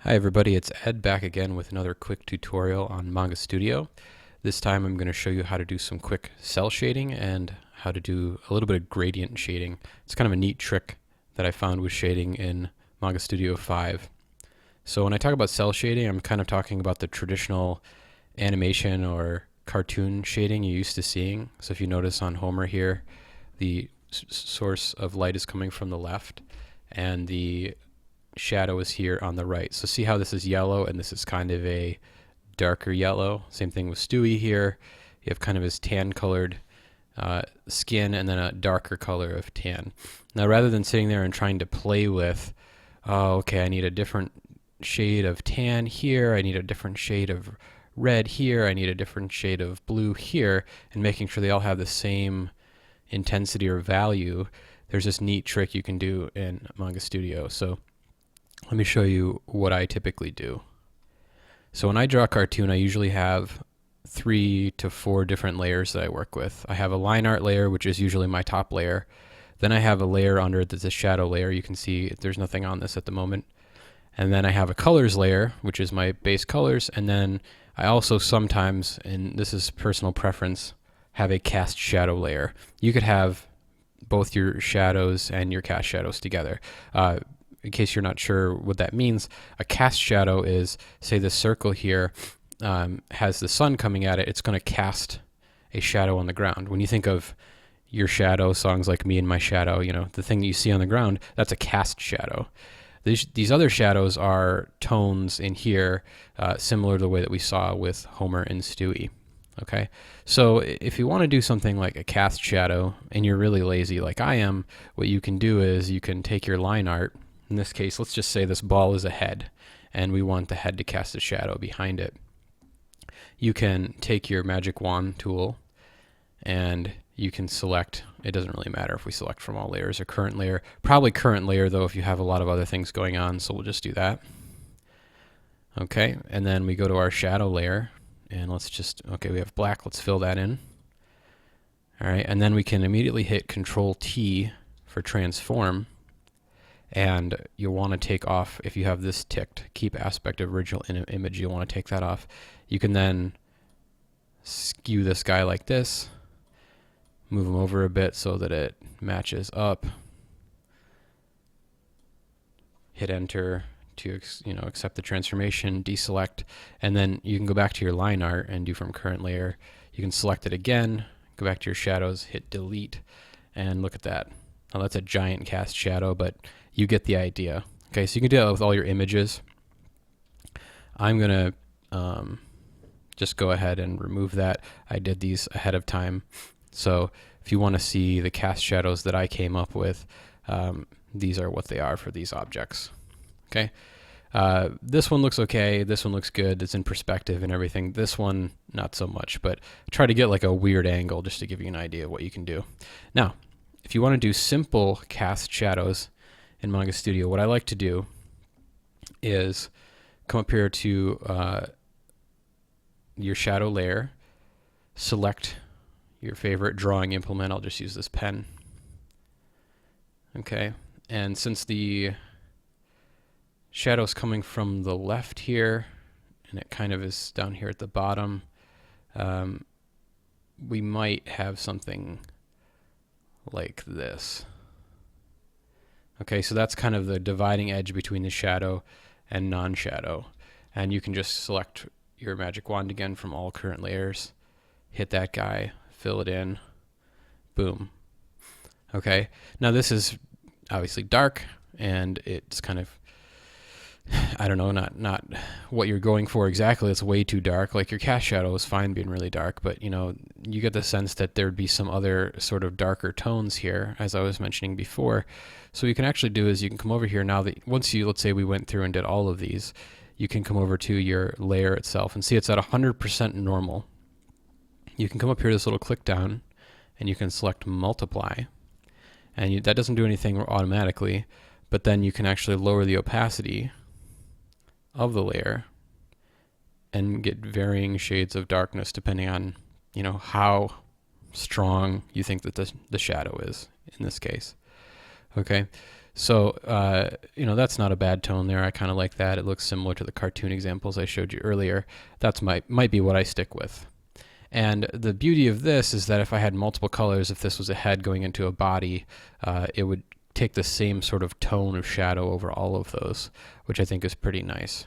Hi everybody, it's Ed back again with another quick tutorial on Manga Studio. This time I'm going to show you how to do some quick cel shading and how to do a little bit of gradient shading. It's kind of a neat trick that I found with shading in Manga Studio 5. So when I talk about cel shading, I'm kind of talking about the traditional animation or cartoon shading you're used to seeing. So if you notice on Homer here, the source of light is coming from the left and the shadow is here on the right. So see how this is yellow and this is kind of a darker yellow. Same thing with Stewie here. You have kind of his tan colored skin and then a darker color of tan. Now rather than sitting there and trying to play with, oh, okay, I need a different shade of tan here, I need a different shade of red here, I need a different shade of blue here, and making sure they all have the same intensity or value, there's this neat trick you can do in Manga Studio. So let me show you what I typically do. So when I draw a cartoon, I usually have 3 to 4 different layers that I work with. I have a line art layer, which is usually my top layer. Then I have a layer under it that's a shadow layer. You can see there's nothing on this at the moment. And then I have a colors layer, which is my base colors. And then I also sometimes, and this is personal preference, have a cast shadow layer. You could have both your shadows and your cast shadows together. In case you're not sure what that means, a cast shadow is, say this circle here has the sun coming at it, it's going to cast a shadow on the ground. When you think of your shadow, songs like Me and My Shadow, you know, the thing that you see on the ground, that's a cast shadow. These other shadows are tones in here, similar to the way that we saw with Homer and Stewie. Okay, so if you want to do something like a cast shadow and you're really lazy like I am, what you can do is you can take your line art. In this case, let's just say this ball is a head and we want the head to cast a shadow behind it. You can take your magic wand tool and you can select, it doesn't really matter if we select from all layers or current layer. Probably current layer though if you have a lot of other things going on, so we'll just do that. Okay, and then we go to our shadow layer and let's just, okay, we have black, let's fill that in. All right, and then we can immediately hit Control T for transform. And you'll want to take off, if you have this ticked, keep aspect of original image, you'll want to take that off. You can then skew this guy like this, move him over a bit so that it matches up, hit enter to accept the transformation, deselect, and then you can go back to your line art and do from current layer. You can select it again, go back to your shadows, hit delete, and look at that. Now that's a giant cast shadow, but you get the idea. Okay, so you can do that with all your images. I'm going to just go ahead and remove that. I did these ahead of time. So if you want to see the cast shadows that I came up with, these are what they are for these objects. Okay, this one looks okay. This one looks good. It's in perspective and everything. This one, not so much, but try to get like a weird angle just to give you an idea of what you can do. Now, if you want to do simple cast shadows in Manga Studio, what I like to do is come up here to your shadow layer, select your favorite drawing implement. I'll just use this pen. Okay, and since the shadow's coming from the left here, and it kind of is down here at the bottom, we might have something like this. Okay, so that's kind of the dividing edge between the shadow and non-shadow. And you can just select your magic wand again from all current layers, hit that guy, fill it in, boom. Okay, now this is obviously dark and it's kind of, I don't know, not what you're going for exactly. It's way too dark. Like your cast shadow is fine being really dark, but you know, you get the sense that there'd be some other sort of darker tones here, as I was mentioning before. So what you can actually do is you can come over here now that once you, let's say we went through and did all of these, you can come over to your layer itself and see it's at 100% normal. You can come up here to this little click down and you can select multiply, and that doesn't do anything automatically, but then you can actually lower the opacity of the layer and get varying shades of darkness depending on, you know, how strong you think that the shadow is in this case. Okay, So, that's not a bad tone there. I kind of like that. It looks similar to the cartoon examples I showed you earlier. That's might be what I stick with. And the beauty of this is that if I had multiple colors, if this was a head going into a body, it would take the same sort of tone of shadow over all of those, which I think is pretty nice.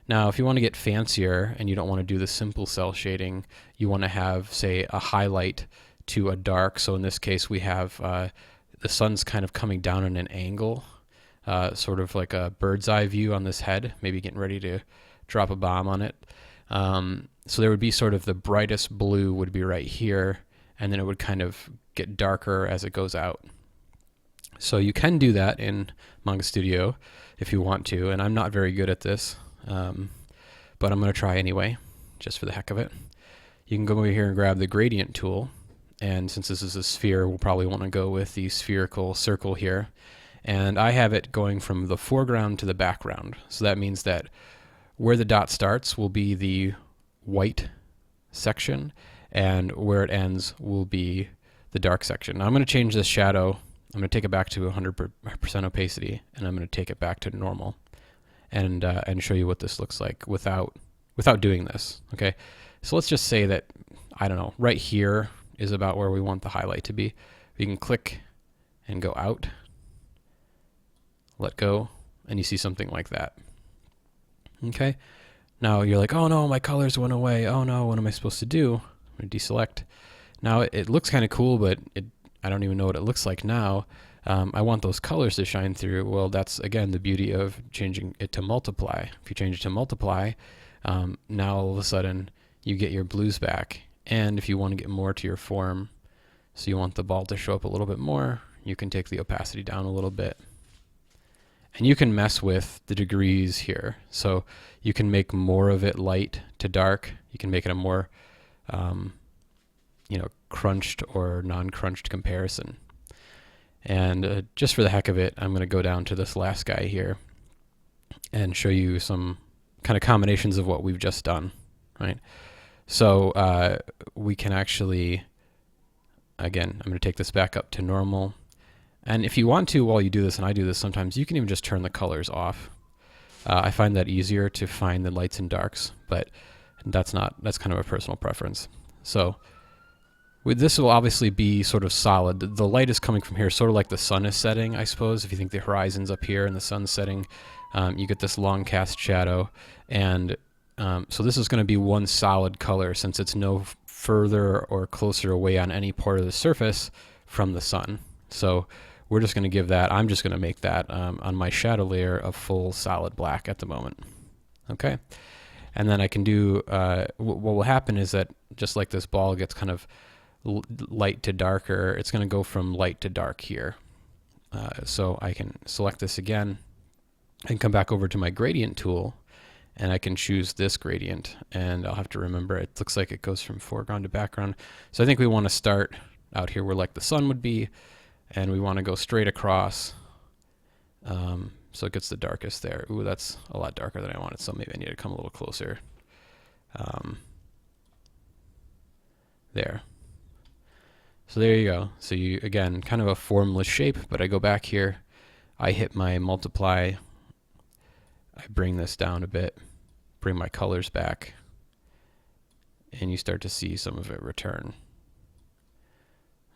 Now, if you want to get fancier and you don't want to do the simple cel shading, you want to have, say, a highlight to a dark. So in this case, we have the sun's kind of coming down in an angle, sort of like a bird's eye view on this head, maybe getting ready to drop a bomb on it. So there would be sort of the brightest blue would be right here, and then it would kind of get darker as it goes out. So you can do that in Manga Studio if you want to, and I'm not very good at this, but I'm going to try anyway, just for the heck of it. You can go over here and grab the gradient tool, and since this is a sphere, we'll probably want to go with the spherical circle here. And I have it going from the foreground to the background. So that means that where the dot starts will be the white section, and where it ends will be the dark section. Now I'm going to change this shadow. I'm going to take it back to 100% opacity, and I'm going to take it back to normal, and show you what this looks like without doing this. Okay, so let's just say that, I don't know, right here is about where we want the highlight to be. We can click and go out, let go, and you see something like that. Okay, now you're like, oh no, my colors went away. Oh no, what am I supposed to do? I'm going to deselect. Now it looks kind of cool, but I don't even know what it looks like now. I want those colors to shine through. Well, that's again the beauty of changing it to multiply. If you change it to multiply, now all of a sudden you get your blues back. And if you want to get more to your form, so you want the ball to show up a little bit more, you can take the opacity down a little bit. And you can mess with the degrees here. So you can make more of it light to dark. You can make it a more, crunched or non-crunched comparison. And just for the heck of it, I'm going to go down to this last guy here and show you some kind of combinations of what we've just done, right? So we can actually, again, I'm going to take this back up to normal. And if you want to, while you do this, and I do this sometimes, you can even just turn the colors off. I find that easier to find the lights and darks, but that's kind of a personal preference. So this will obviously be sort of solid. The light is coming from here, sort of like the sun is setting, I suppose. If you think the horizon's up here and the sun's setting, you get this long cast shadow. And so this is going to be one solid color since it's no further or closer away on any part of the surface from the sun. So we're just going to give that, I'm just going to make that on my shadow layer a full solid black at the moment. Okay. And then I can do, what will happen is that just like this ball gets kind of light to darker, it's going to go from light to dark here. So I can select this again and come back over to my gradient tool, and I can choose this gradient, and I'll have to remember it looks like it goes from foreground to background. So I think we want to start out here where like the sun would be, and we want to go straight across, so it gets the darkest there. Ooh, that's a lot darker than I wanted, so maybe I need to come a little closer. There. So there you go. So you, again, kind of a formless shape, but I go back here, I hit my multiply, I bring this down a bit, bring my colors back, and you start to see some of it return.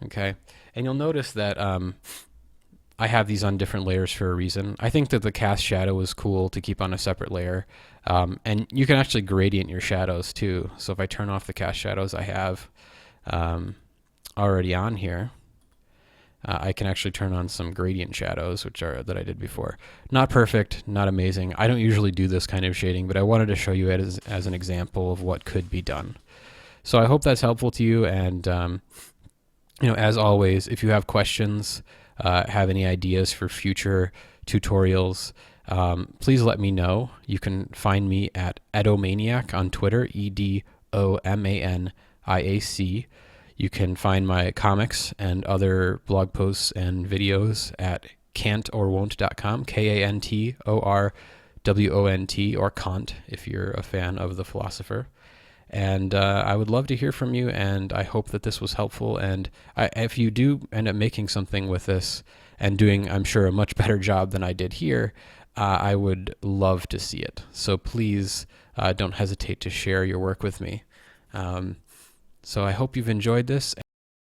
Okay, and you'll notice that I have these on different layers for a reason. I think that the cast shadow is cool to keep on a separate layer, and you can actually gradient your shadows too. So if I turn off the cast shadows I have already on here, I can actually turn on some gradient shadows, which are that I did before. Not perfect, not amazing. I don't usually do this kind of shading, but I wanted to show you it as an example of what could be done. So I hope that's helpful to you, and as always, if you have questions, have any ideas for future tutorials, please let me know. You can find me at Edomaniac on Twitter, EDOMANIAC. You can find my comics and other blog posts and videos at cantorwont.com, KANTORWONT, or Kant if you're a fan of the philosopher. And I would love to hear from you, and I hope that this was helpful. And if you do end up making something with this and doing, I'm sure, a much better job than I did here, I would love to see it. So please don't hesitate to share your work with me. So I hope you've enjoyed this.